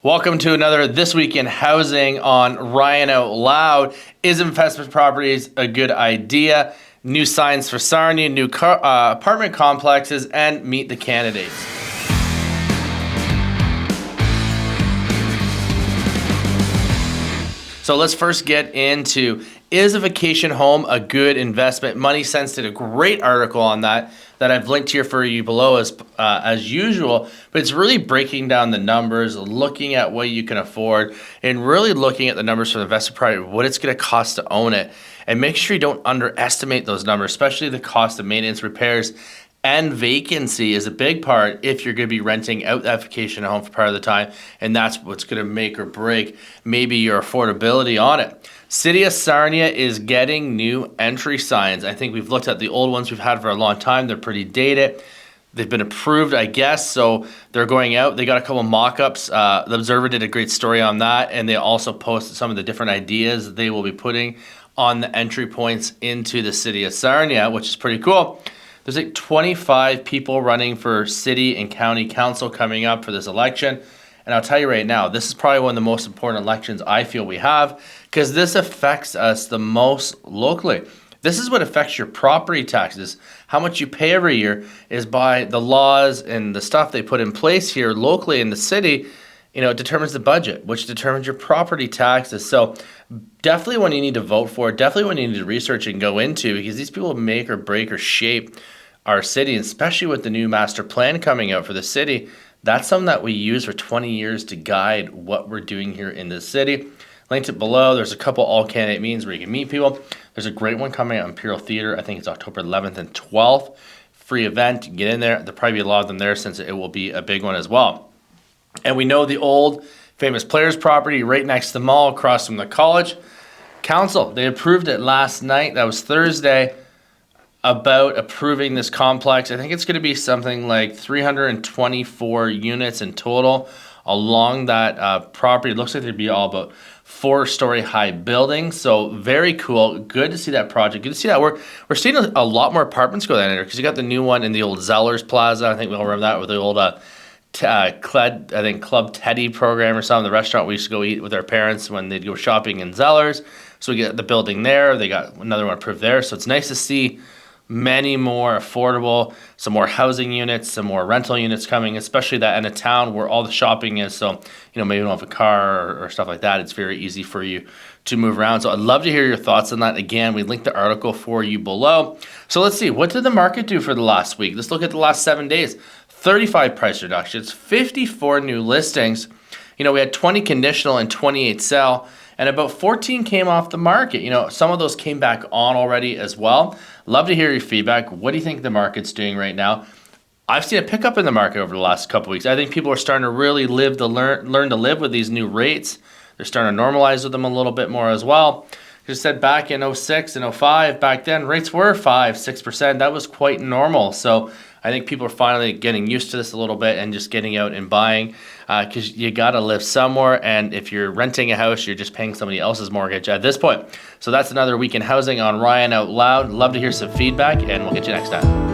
Welcome to another This Week in Housing on Ryan Out Loud. Is investment properties a good idea? New signs for Sarnia, new apartment complexes, and meet the candidates. So let's first get into, is a vacation home a good investment? Money Sense did a great article on that I've linked here for you below as usual, but it's really breaking down the numbers, looking at what you can afford, and really looking at the numbers for the investment property, what it's going to cost to own it, and make sure you don't underestimate those numbers, especially the cost of maintenance, repairs, and vacancy is a big part if you're going to be renting out that vacation home for part of the time, and that's what's going to make or break maybe your affordability on it. City of Sarnia is getting new entry signs. I think we've looked at the old ones we've had for a long time. They're pretty dated. They've been approved, I guess, so they're going out. They got a couple mock-ups. The Observer did a great story on that, and they also posted some of the different ideas that they will be putting on the entry points into the City of Sarnia, which is pretty cool. There's like 25 people running for city and county council coming up for this election. And I'll tell you right now, this is probably one of the most important elections I feel we have, because this affects us the most locally. This is what affects your property taxes. How much you pay every year is by the laws and the stuff they put in place here locally in the city. You know, it determines the budget, which determines your property taxes. So definitely one you need to vote for, definitely one you need to research and go into, because these people make or break or shape our city, and especially with the new master plan coming out for the city. That's something that we use for 20 years to guide what we're doing here in the city. Linked it below. There's a couple all-candidate meetings where you can meet people. There's a great one coming out in Imperial Theatre. I think it's October 11th and 12th. Free event. You can get in there. There'll probably be a lot of them there since it will be a big one as well. And we know the old famous Players property right next to the mall across from the college. Council, they approved it last night. That was Thursday. About approving this complex. I think it's going to be something like 324 units in total along that property. It looks like there'd be all about 4-story high buildings. So very cool. Good to see that project. Good to see that work. We're seeing a lot more apartments go down there, because you got the new one in the old Zellers Plaza. I think we all remember that, with the old Club Teddy program or something. The restaurant we used to go eat with our parents when they'd go shopping in Zellers. So we get the building there. They got another one approved there. So it's nice to see many more affordable, some more housing units, some more rental units coming, especially that in a town where all the shopping is. So, you know, maybe you don't have a car or stuff like that. It's very easy for you to move around. So I'd love to hear your thoughts on that. Again, we linked the article for you below. So let's see, what did the market do for the last week? Let's look at the last 7 days. 35 price reductions, 54 new listings. You know, we had 20 conditional and 28 sell, and about 14 came off the market. You know, some of those came back on already as well. Love to hear your feedback. What do you think the market's doing right now? I've seen a pickup in the market over the last couple weeks. I think people are starting to really learn to live with these new rates. They're starting to normalize with them a little bit more as well. Just said back in 06 and 05, back then rates were 5-6%. That was quite normal. So I think people are finally getting used to this a little bit and just getting out and buying, because you got to live somewhere. And if you're renting a house, you're just paying somebody else's mortgage at this point. So that's another week in housing on Ryan Out Loud. Love to hear some feedback, and we'll get you next time.